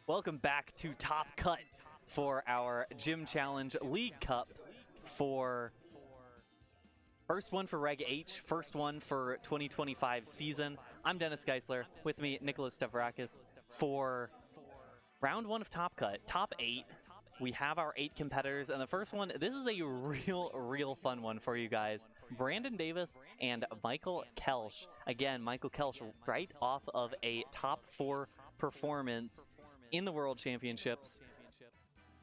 Welcome back to Top Cut for our Gym Challenge League Cup for first one for Reg H, first one for 2025 season. I'm Dennis Geisler, with me Nicholas Stavrakis for round one of Top Cut, top 8. We have our 8 competitors, and the first one, this is a real fun one for you guys. Brandon Davis and Michael Kelsch. Again, Michael Kelsch right off of a top 4 performance in the World Championships.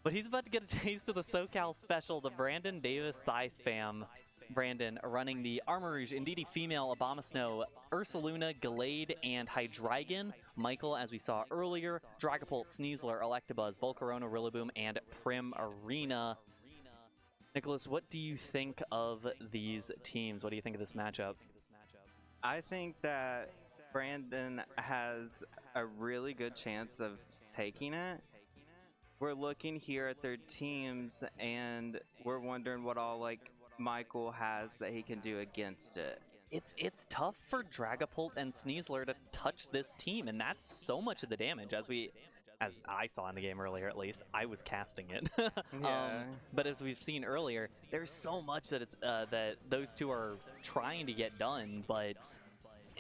But he's about to get a taste of the SoCal Special, the Brandon Davis size fam. Brandon running the Armor Rouge, Indeedee Female, Abomasnow, Ursaluna, Gallade, and Hydreigon. Michael, as we saw earlier, Dragapult, Sneasler, Electabuzz, Volcarona, Rillaboom, and Primarina. Nicholas, what do you think of these teams? What do you think of this matchup? I think that Brandon has a really good chance of taking it. We're looking here at their teams, and we're wondering what all, Michael has that he can do against it. It's tough for Dragapult and Sneasler to touch this team, and that's so much of the damage. As I saw in the game earlier, at least, I was casting it. Yeah. But as we've seen earlier, there's so much that it's that those two are trying to get done, but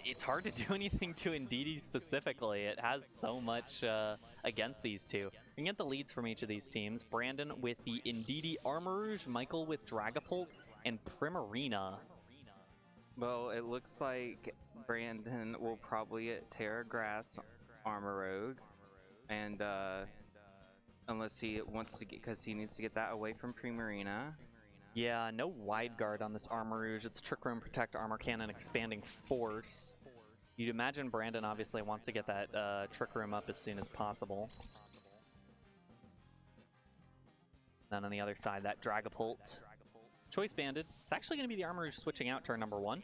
it's hard to do anything to Indeedee specifically. It has so much against these two. We can get the leads from each of these teams. Brandon with the Indeedee Armor Rouge, Michael with Dragapult, and Primarina. Well, it looks like Brandon will probably get Terra Grass Armor Rogue, and unless he wants to get, because he needs to get that away from Primarina. Yeah, no Wide Guard on this Armor Rouge. It's Trick Room, Protect, Armor Cannon, Expanding Force. You'd imagine Brandon obviously wants to get that Trick Room up as soon as possible. Then on the other side, that Dragapult. Choice Banded. It's actually going to be the Armor Rouge switching out turn number 1.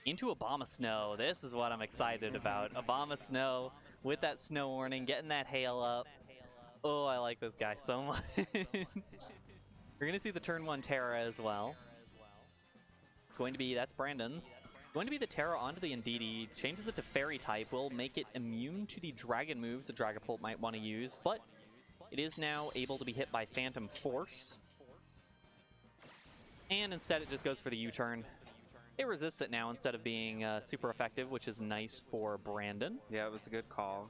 Into Abomasnow. This is what I'm excited about. Abomasnow with that Snow Warning, getting that Hail up. Oh, I like this guy so much. We're going to see the turn 1 Terra as well. It's going to be, that's Brandon's. Going to be the Terra onto the Indeedee. Changes it to Fairy type. Will make it immune to the Dragon moves the Dragapult might want to use, but it is now able to be hit by Phantom Force. And instead it just goes for the U-turn. It resists it now instead of being super effective, which is nice for Brandon. Yeah, it was a good call.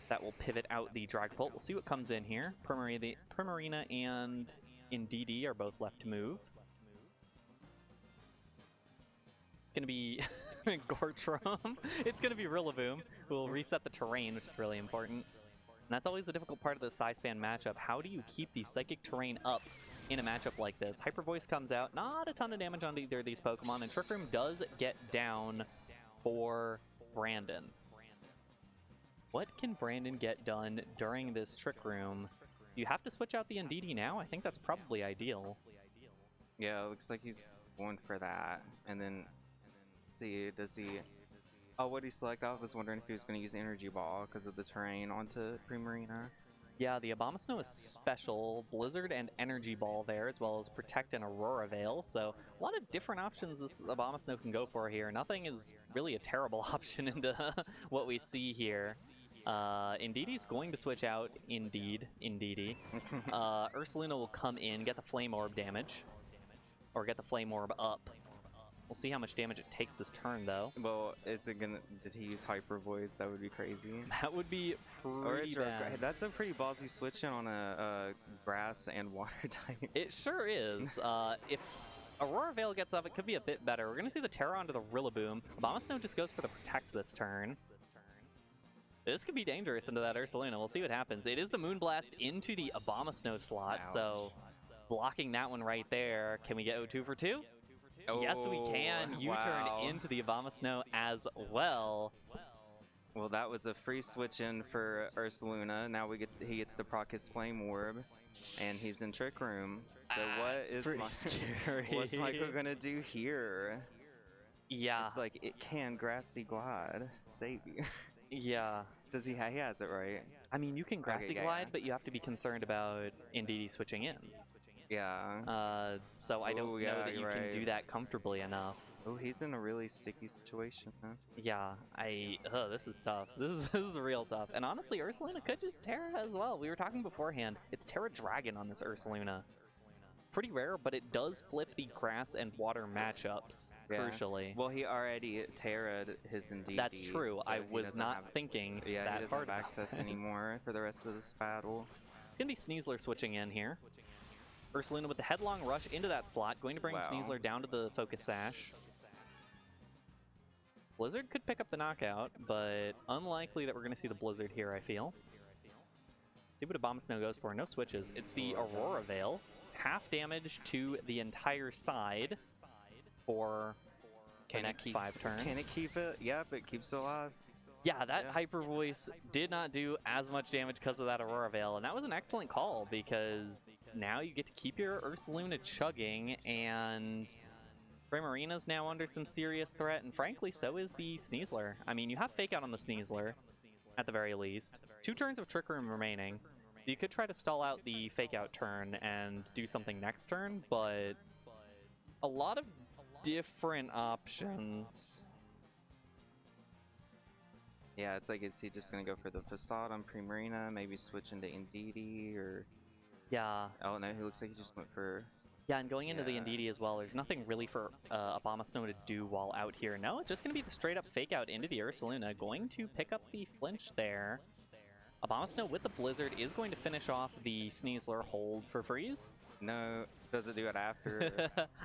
That will pivot out the Dragapult. We'll see what comes in here. Primarina and Indeedee are both left to move. It's going to be Gortrum. It's going to be Rillaboom, who will reset the terrain, which is really important. And that's always the difficult part of the size span matchup. How do you keep the Psychic terrain up in a matchup like this? Hyper Voice comes out. Not a ton of damage on either of these Pokemon, and Trick Room does get down for Brandon. What can Brandon get done during this Trick Room? Do you have to switch out the Indeedee now? I think that's probably ideal. Yeah, it looks like he's going for that. And then, see, does he... Oh, what he select? I was wondering if he was going to use Energy Ball because of the terrain onto Primarina. Yeah, the Abomasnow is special. Blizzard and Energy Ball there, as well as Protect and Aurora Veil. So a lot of different options this Abomasnow can go for here. Nothing is really a terrible option into what we see here. Indeedee's going to switch out, Indeedee. Ursaluna will come in, get the Flame Orb damage. Or get the Flame Orb up. We'll see how much damage it takes this turn, though. Well, is it gonna... Did he use Hyper Voice? That would be crazy. That would be pretty bad. That's a pretty ballsy switch in on a grass and water type. It sure is. If Aurora Veil gets up, it could be a bit better. We're going to see the Terra onto the Rillaboom. Abomasnow just goes for the Protect this turn. This could be dangerous into that Ursaluna. We'll see what happens. It is the Moonblast into the Abomasnow slot, Ouch. So blocking that one right there. Can we get 0-2 for 2? Oh, yes, we can. U-turn into the Abomasnow as well. Well, that was a free switch in for Ursaluna. Now he gets to proc his Flame Orb, and he's in Trick Room. So what is what's Michael gonna do here? Yeah, it's like it can Grassy Glide save you. Yeah. Does he has it right? I mean, you can Grassy Glide, but you have to be concerned about Indeedee switching in. Yeah. So I don't know that you can do that comfortably enough. Oh, he's in a really sticky situation, huh? Yeah, this is tough. This is real tough. And honestly, Ursaluna could just Terra as well. We were talking beforehand. It's Terra Dragon on this Ursaluna. Pretty rare, but it does flip the grass and water matchups, crucially. Well, he already Terra'd his Indeedee. That's true. So I was not thinking yeah, that he doesn't hard have about access that. anymore for the rest of this battle. It's going to be Sneasler switching in here. Ursaluna with the headlong rush into that slot, going to bring Sneasler down to the Focus Sash. Blizzard could pick up the knockout, but unlikely that we're going to see the Blizzard here, I feel. See what Abomasnow goes for. No switches. It's the Aurora Veil. Half damage to the entire side for the next 5 turns. Can it keep it? Yep, it keeps it alive. Yeah, that Hyper Voice did not do as much damage because of that Aurora Veil, and that was an excellent call because now you get to keep your Ursaluna chugging, and Primarina's now under some serious threat, and frankly, so is the Sneasler. I mean, you have Fake Out on the Sneasler, at the very least. 2 turns of Trick Room remaining. You could try to stall out the Fake Out turn and do something next turn, but a lot of different options. Yeah, it's like, is he just going to go for the Facade on Primarina, maybe switch into Indeedee, or... Yeah. Oh, no, he looks like he just went for... Yeah, and going into the Indeedee as well, there's nothing really for Abomasnow to do while out here. No, it's just going to be the straight-up Fake Out into the Ursaluna. Going to pick up the flinch there. Abomasnow with the Blizzard is going to finish off the Sneasler hold for freeze. No, does it do it after?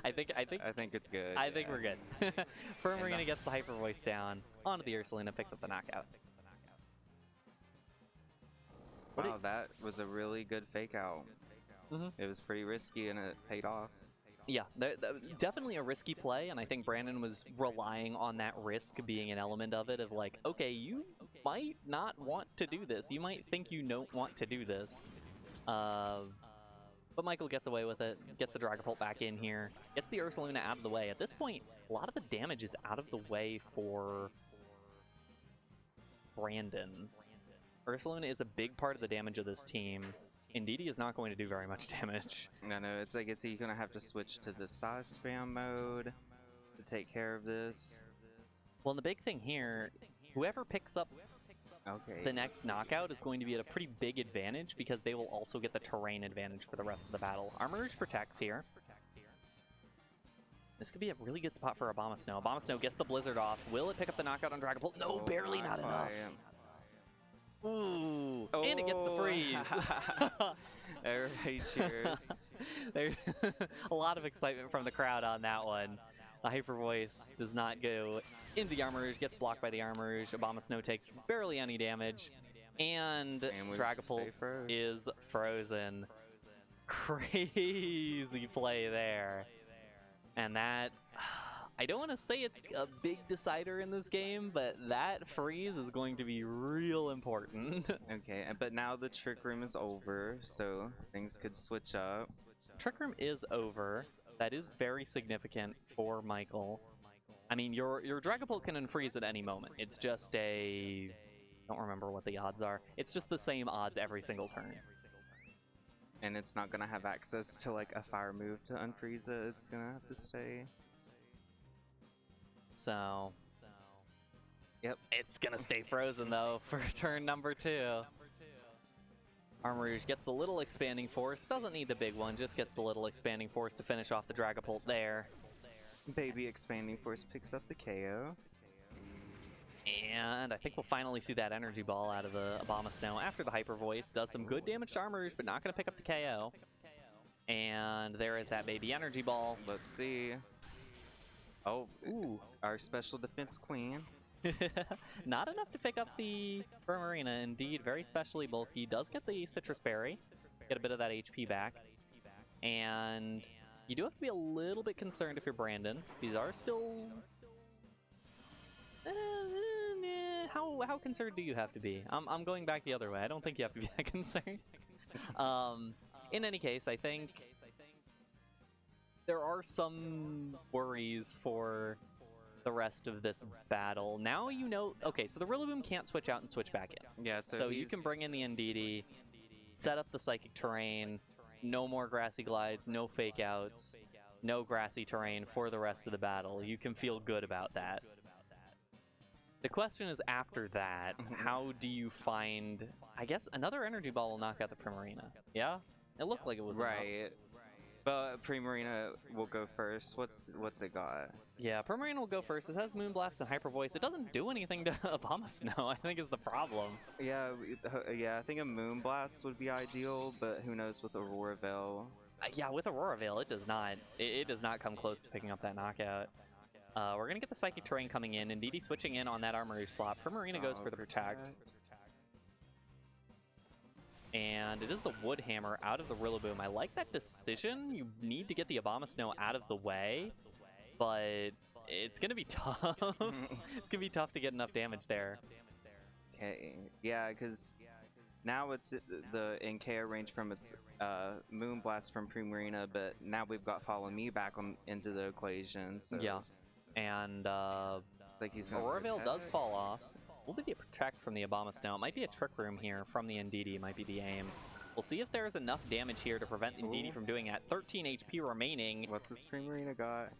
I think it's good. I think we're good. Primarina gets the Hyper Voice down onto the Ursaluna, picks up the knockout. Wow, that was a really good Fake Out. It was pretty risky and it paid off. Yeah, definitely a risky play, and I think Brandon was relying on that risk being an element of it, of like, okay, you might not want to do this. You might think you don't want to do this. But Michael gets away with it, gets the Dragapult back in here, gets the Ursaluna out of the way. At this point, a lot of the damage is out of the way for Brandon. Ursaluna is a big part of the damage of this team. Indeedee is not going to do very much damage. No, it's like, is he going to have to switch to the size spam mode to take care of this? Well, and the big thing here, whoever picks up the next knockout is going to be at a pretty big advantage because they will also get the terrain advantage for the rest of the battle. Armourouge protects here. This could be a really good spot for Abomasnow. Abomasnow gets the Blizzard off. Will it pick up the knockout on Dragapult? No, barely, not enough. Ooh, and it gets the freeze. Everybody cheers. There's a lot of excitement from the crowd on that one. The Hyper Voice does not go into the Armourouge, gets blocked by the Armourouge. Abomasnow takes barely any damage, and Dragapult is frozen. Crazy play there. And that, I don't want to say it's a big decider in this game, but that freeze is going to be real important. Okay, but now the Trick Room is over, so things could switch up. Trick Room is over. That is very significant for Michael. I mean, your Dragapult can unfreeze at any moment. It's just I don't remember what the odds are. It's just the same odds every single turn. And it's not going to have access to like a fire move to unfreeze it. It's going to have to stay. So, yep. It's going to stay frozen though for turn number 2. Armourouge gets the little expanding force, doesn't need the big one, just gets the little expanding force to finish off the Dragapult there. Baby expanding force picks up the KO. And I think we'll finally see that energy ball out of the Abomasnow after the Hyper Voice. Does some good damage to Armourouge, but not going to pick up the KO. And there is that baby energy ball. Let's see. Oh, ooh, our special defense queen. Not enough to pick up the Primarina. Indeed, very specially bulky. Does get the Citrus Berry, get a bit of that HP back. And you do have to be a little bit concerned if you're Brandon. These are still... How concerned do you have to be? I'm going back the other way. I don't think you have to be that concerned. In any case, I think there are some worries for the rest of this battle. Now you know... Okay, so the Rillaboom can't switch out and switch back in. Yeah, so you can bring in the Indeedee, set up the Psychic Terrain, no more Grassy Glides, no Fake Outs. no grassy terrain for the rest of the battle. You can feel good about that. The question is, after that, how do you find... I guess another energy ball will knock out the Primarina. Yeah? It looked like it was right. But Primarina will go first. What's it got? Yeah, Primarina will go first. It has Moonblast and Hyper Voice. It doesn't do anything to Abomasnow, I think is the problem. Yeah, I think a Moonblast would be ideal, but who knows with Aurora Veil. Yeah, with Aurora Veil, it does not. It does not come close to picking up that knockout. We're going to get the Psychic Terrain coming in, and Didi switching in on that Armory slot. Primarina goes for the Protect. And it is the Wood Hammer out of the Rillaboom. I like that decision. You need to get the Abomasnow out of the way, but it's going to be tough. It's going to be tough to get enough damage there. Okay, yeah, because now it's the NKO range from its Moonblast from Primarina, but now we've got Follow Me back into the equation. So yeah, and like he's Aurora Veil does fall off. Will be the Protect from the Abomasnow. It might be a Trick Room here from the Ndidi, might be the aim. We'll see if there's enough damage here to prevent Ndidi from doing that. 13 HP remaining. What's this Primarina got?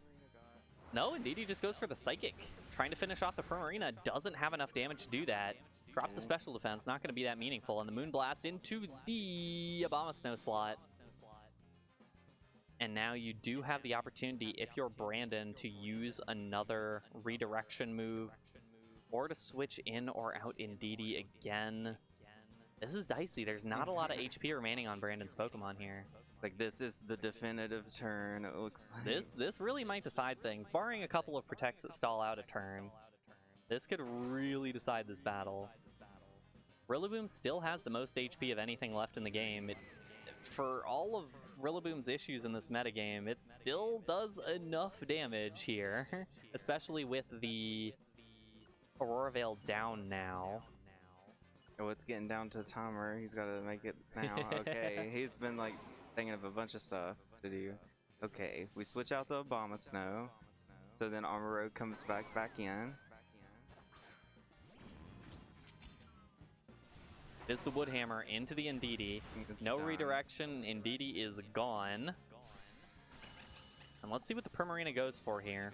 No, Ndidi just goes for the Psychic. Trying to finish off the Primarina, doesn't have enough damage to do that. Drops the special defense, not going to be that meaningful. And the Moonblast into the Abomasnow slot. And now you do have the opportunity, if you're Brandon, to use another redirection move, or to switch in or out Ndidi again. This is dicey. There's not a lot of HP remaining on Brandon's Pokemon here. Like, this is the definitive turn, it looks like. This really might decide things. Barring a couple of Protects that stall out a turn, this could really decide this battle. Rillaboom still has the most HP of anything left in the game. For all of Rillaboom's issues in this metagame, it still does enough damage here, especially with the Aurora Veil down now. Oh, it's getting down to timer. He's got to make it now. Okay, he's been like thinking of a bunch of stuff to do. Okay, we switch out the Abomasnow, so then Armoroad comes back in. It's the Wood Hammer into the Ndidi. No redirection. Ndidi is gone. And let's see what the Primarina goes for here.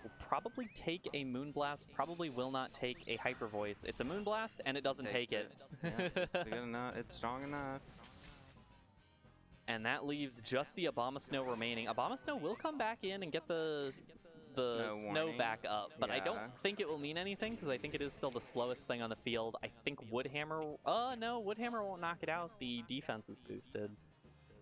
Will probably take a Moonblast, probably will not take a Hyper Voice. It's a Moonblast, and it doesn't take it. Yeah, it's good enough. It's strong enough. And that leaves just the Abomasnow remaining. Abomasnow will come back in and get the snow back up, but I don't think it will mean anything because I think it is still the slowest thing on the field. I think Wood Hammer... no, Wood Hammer won't knock it out. The defense is boosted.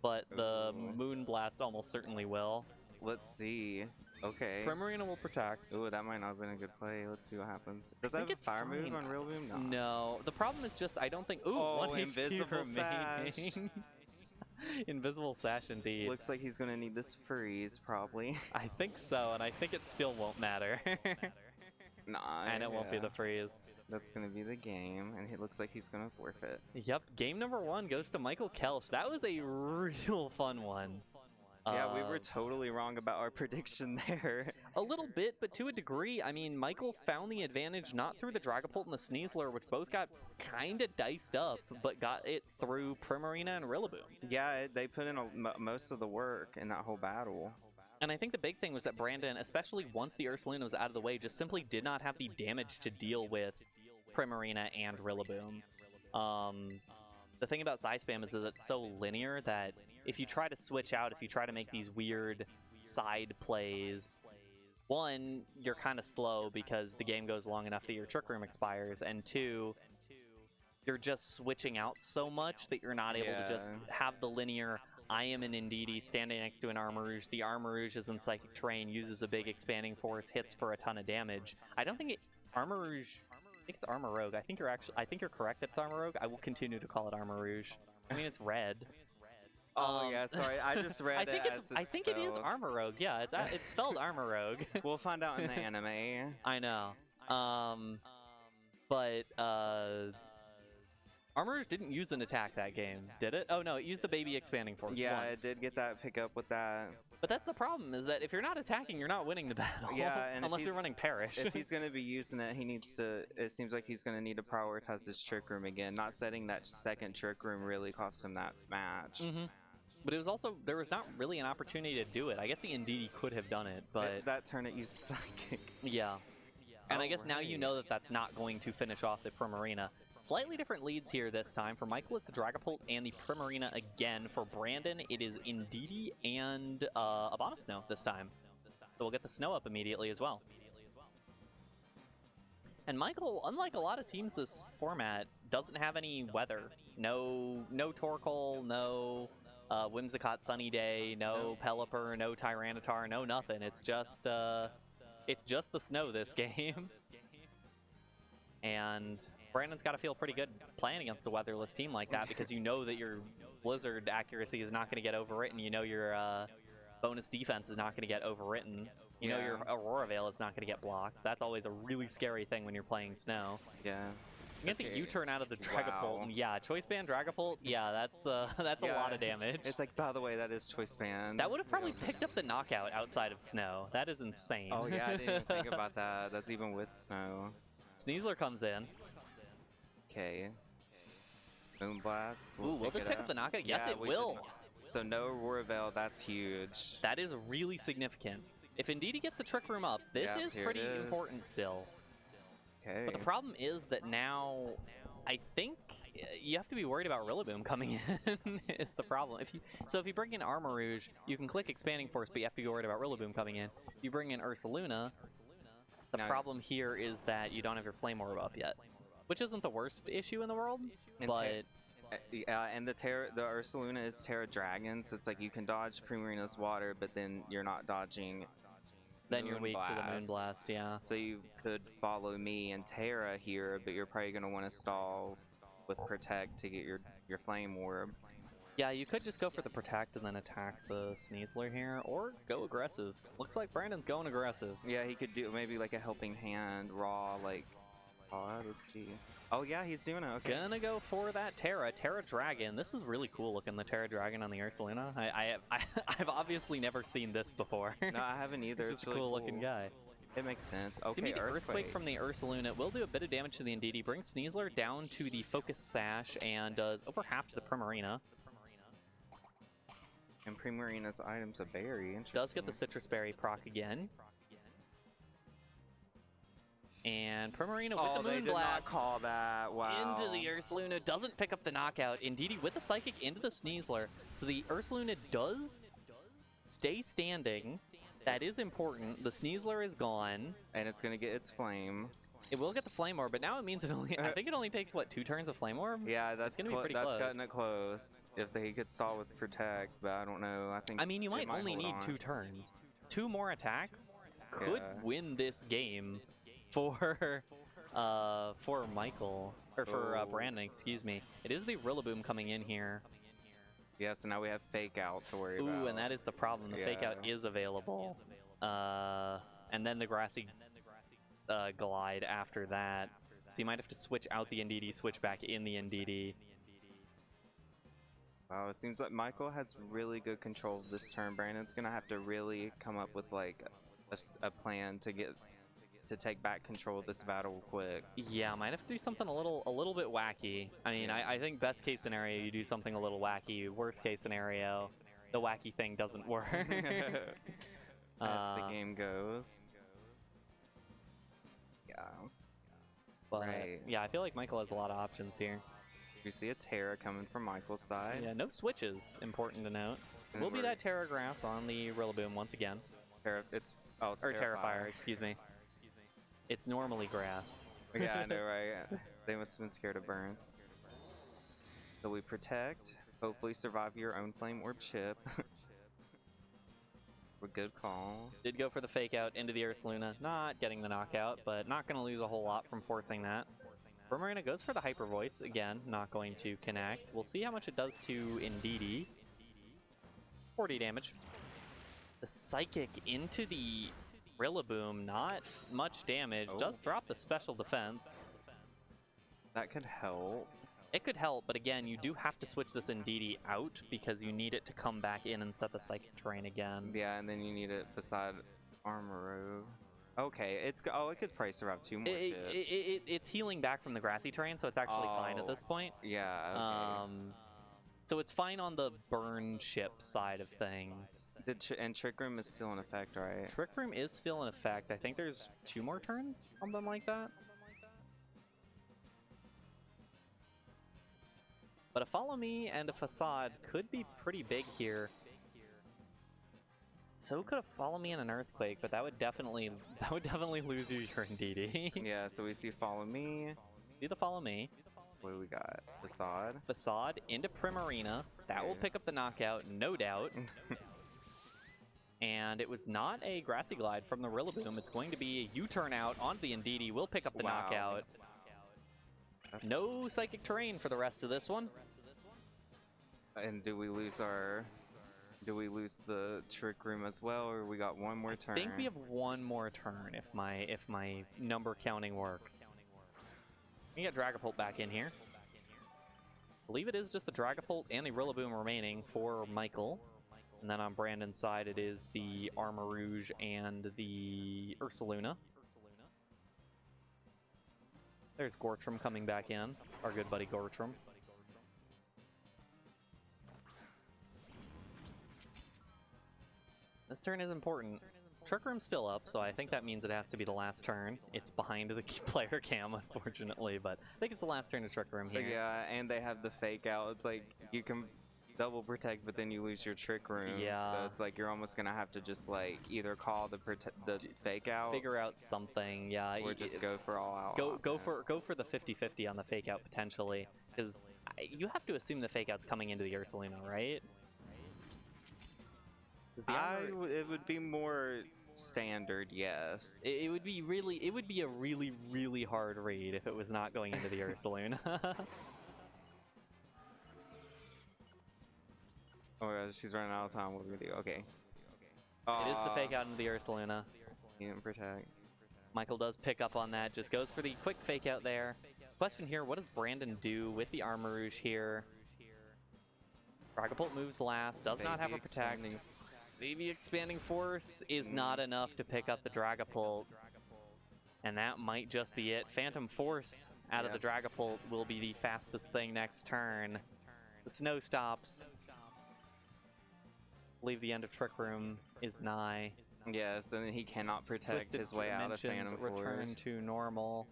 But the Moonblast almost certainly will. Let's see. Okay. Primarina will Protect. Ooh, that might not have been a good play. Let's see what happens. Does that have a fire move on Rillaboom? No. No. The problem is just I don't think... Ooh, oh, 1 Invisible HP Sash. Invisible Sash, indeed. Looks like he's going to need this freeze, probably. I think so, and I think it still won't matter. Nah. And it won't be the freeze. That's going to be the game, and it looks like he's going to forfeit. Yep, game number 1 goes to Michael Kelsch. That was a real fun one. Yeah, we were totally wrong about our prediction there. A little bit, but to a degree. I mean, Michael found the advantage not through the Dragapult and the Sneasler, which both got kind of diced up, but got it through Primarina and Rillaboom. Yeah, they put in most of the work in that whole battle. And I think the big thing was that Brandon, especially once the Ursaluna was out of the way, just simply did not have the damage to deal with Primarina and Rillaboom. The thing about Psyspam is that it's so linear that if you try to switch out, if you try to make these weird side plays, one, you're kind of slow because the game goes long enough that your Trick Room expires, and two, you're just switching out so much that you're not able to just have the linear, I am an Ndidi standing next to an Armarouge, the Armarouge is in Psychic Terrain, uses a big expanding force, hits for a ton of damage. I don't think Armarouge... I think it's Armarouge. I think you're correct that it's Armarouge. I will continue to call it Armarouge. I mean, it's red. Oh yeah, sorry. I just read I think it is Armarouge. Yeah, it's spelled Armarouge. We'll find out in the anime. I know. But Armarouge didn't use an attack that game, did it? Oh no, it used the baby expanding force. Yeah, once. it did get that pickup with that. But that's the problem, is that if you're not attacking, you're not winning the battle. Yeah, and unless you're running Perish. If he's going to be using it, he needs to. It seems like he's going to need to prioritize his Trick Room again. Not setting that second Trick Room really cost him that match. But it was also, there was not really an opportunity to do it. I guess the Indeedee could have done it, but that turn it used Psychic. Yeah. And I guess now you know that that's not going to finish off the Primarina. Slightly different leads here this time. For Michael, it's the Dragapult and the Primarina again. For Brandon, it is Indeedee and Abomasnow this time. So we'll get the snow up immediately as well. And Michael, unlike a lot of teams this format, doesn't have any weather. No Torkoal, no Whimsicott Sunny Day, no Pelipper, no Tyranitar, no nothing. It's just the snow this game. And Brandon's got to feel pretty good playing against a weatherless team like that, because you know that your Blizzard accuracy is not going to get overwritten. You know your bonus defense is not going to get overwritten. You know your Aurora Veil is not going to get blocked. That's always a really scary thing when you're playing snow. Yeah. You get the U-turn out of the Dragapult, and yeah, Choice Band Dragapult, yeah, that's a lot of damage. It's like, by the way, that is Choice Band. That would have probably picked up the knockout outside of snow. That is insane. Oh yeah, I didn't even think about that. That's even with snow. Sneasler comes in. Okay. Moonblast. Ooh, will this pick up the knockout? Yes, it will. So no Aurora Veil, that's huge. That is really significant. If Indeedee gets the Trick Room up, this is pretty important still. Okay. But the problem is that now, I think you have to be worried about Rillaboom coming in. Is the problem. If you bring in Armarouge, you can click Expanding Force, but you have to be worried about Rillaboom coming in. If you bring in Ursaluna, the problem here is that you don't have your Flame Orb up yet, which isn't the worst issue in the world, but... and the Ursaluna is Terra Dragon, so it's like you can dodge Primarina's water, but then you're not dodging. Then you're weak to the Moonblast, yeah. So you could follow me and Terra here, but you're probably going to want to stall with Protect to get your Flame Orb. Yeah, you could just go for the Protect and then attack the Sneasler here, or go aggressive. Looks like Brandon's going aggressive. Yeah, he could do maybe like a Helping Hand, raw, like... let's see. Oh yeah, he's doing it. Okay. Gonna go for that Terra Dragon. This is really cool looking, the Terra Dragon on the Ursaluna. I've obviously never seen this before. No, I haven't either. It's just a cool looking guy. It makes sense. Okay, it's gonna be the Earthquake from the Ursaluna. It will do a bit of damage to the Indeedee. Brings Sneasler down to the Focus Sash and does over half to the Primarina. And Primarina's items are very interesting. Does get the Citrus Berry proc again. And Primarina with the Moonblast. They did not call that. Wow. Into the Ursaluna. Doesn't pick up the knockout. Indeedee with the Psychic into the Sneasler. So the Ursaluna does stay standing. That is important. The Sneasler is gone. And it's going to get its Flame. It will get the Flame Orb, but now it means it only... I think it only takes, what, 2 turns of Flame Orb? Yeah, that's gonna be pretty close. cutting it close. If they could stall with Protect, but I don't know. I mean, you might only need 2 turns. 2 more attacks could win this game. For Michael, or for Brandon, excuse me. It is the Rillaboom coming in here. Yeah, so now we have Fake Out to worry about. Ooh, and that is the problem. The Fake Out is available. And then the Grassy Glide after that. So you might have to switch out the Indeedee, switch back in the Indeedee. Wow, it seems like Michael has really good control of this turn. Brandon's going to have to really come up with like a plan to take back control of this battle quick. Yeah, might have to do something a little bit wacky. I mean, I think best case scenario, you do something a little wacky. Worst case scenario, the wacky thing doesn't work. As the game goes. Yeah. But yeah, I feel like Michael has a lot of options here. We see a Terra coming from Michael's side. Yeah, no switches, important to note. Will be that Terra Grass on the Rillaboom once again. It's Terrafire, excuse me. It's normally grass. Yeah, I know, right? They must have been scared of burns. So we Protect. Hopefully survive your own Flame Orb chip. A good call. Did go for the Fake Out into the Ursaluna. Not getting the knockout, but not going to lose a whole lot from forcing that. Primarina goes for the Hyper Voice. Again, not going to connect. We'll see how much it does to Indeedee. 40 damage. The Psychic into the Rillaboom, not much damage. Does drop the special defense. That could help. It could help, but again, you do have to switch this Indeedee out because you need it to come back in and set the Psychic Terrain again. Yeah, and then you need it beside Armoro. Okay, it could probably survive 2 more chips. It's healing back from the grassy terrain, so it's actually fine at this point. Yeah, okay. So it's fine on the burn chip side of things. And Trick Room is still in effect, right? Trick Room is still in effect. I think there's 2 more turns, something like that. But a Follow Me and a Facade could be pretty big here. So could a Follow Me and an Earthquake, but that would definitely lose you your Indeedee. Yeah, so we see Follow Me. Do the Follow Me. What do we got? Facade. Facade into Primarina. That will pick up the knockout, no doubt. And it was not a Grassy Glide from the Rillaboom. It's going to be a U-turn out onto the Indeedee. Will pick up the knockout. No Psychic Terrain for the rest of this one. And do we lose the Trick Room as well, or we got one more turn? I think we have one more turn if my number counting works. We got Dragapult back in here. I believe it is just the Dragapult and the Rillaboom remaining for Michael. And then on Brandon's side, it is the Armarouge and the Ursaluna. There's Gortrum coming back in, our good buddy Gortrum. This turn is important. Trick Room's still up, so I think that means it has to be the last turn. It's behind the player cam, unfortunately, but I think it's the last turn to Trick Room here. Yeah, and they have the fake out. It's like you can double protect, but then you lose your Trick Room. Yeah. So it's like you're almost gonna have to just like either call the fake out, figure out something, yeah, or just go for all out. Go for the 50-50 on the fake out potentially, because you have to assume the fake out's coming into the Ursaluna, right? It would be more standard, yes. It would be a really hard read if it was not going into the Ursaluna. Oh, she's running out of time. What do we do? Okay. It is the fake out into the Ursaluna. He didn't protect. Michael does pick up on that, just goes for the quick fake out there. Question here, what does Brandon do with the Armarouge here? Dragapult moves last, does not have a protect. Maybe Expanding Force is not enough to pick up the Dragapult. And that might just be it. Phantom Force out of the Dragapult will be the fastest thing next turn. The snow stops. I believe the end of Trick Room is nigh. Yes, and he cannot protect his way out of Phantom Force. Return to normal.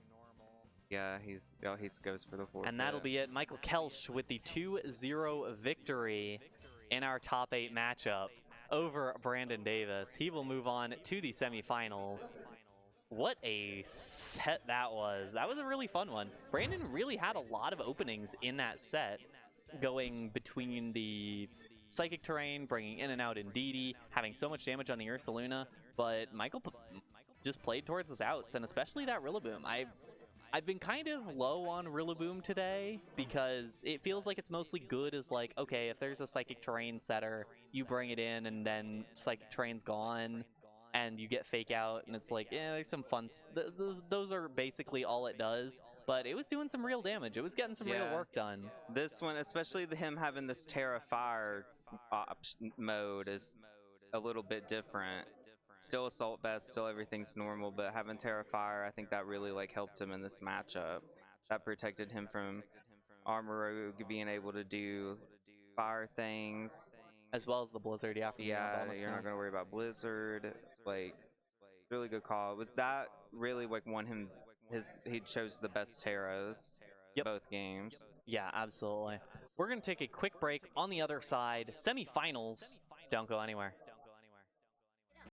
Yeah, he goes for the 4th. And that'll be it. Michael Kelsch with the 2-0 victory in our top 8 matchup over Brandon Davis. He will move on to the semifinals. What a set that was. That was a really fun one. Brandon really had a lot of openings in that set, going between the Psychic Terrain, bringing in and out Indeedee, having so much damage on the Ursaluna, but Michael just played towards his outs, and especially that Rillaboom. I've been kind of low on Rillaboom today because it feels like it's mostly good as like, okay, if there's a Psychic Terrain setter, you bring it in and then Psychic Terrain's gone and you get fake out and it's like, yeah, there's some fun. Those are basically all it does, but it was doing some real damage. It was getting some real work done. This one, especially him having this Terra Fire mode is a little bit different. Still Assault Vest, still everything's normal, but having Terra Fire, I think that really like helped him in this matchup. That protected him from Armarouge being able to do fire things. As well as the Blizzard, yeah. You're not going to worry about Blizzard. Like, really good call. Was that really like won him he chose the best Terras both games. Yeah, absolutely. We're going to take a quick break on the other side. Semifinals. Don't go anywhere.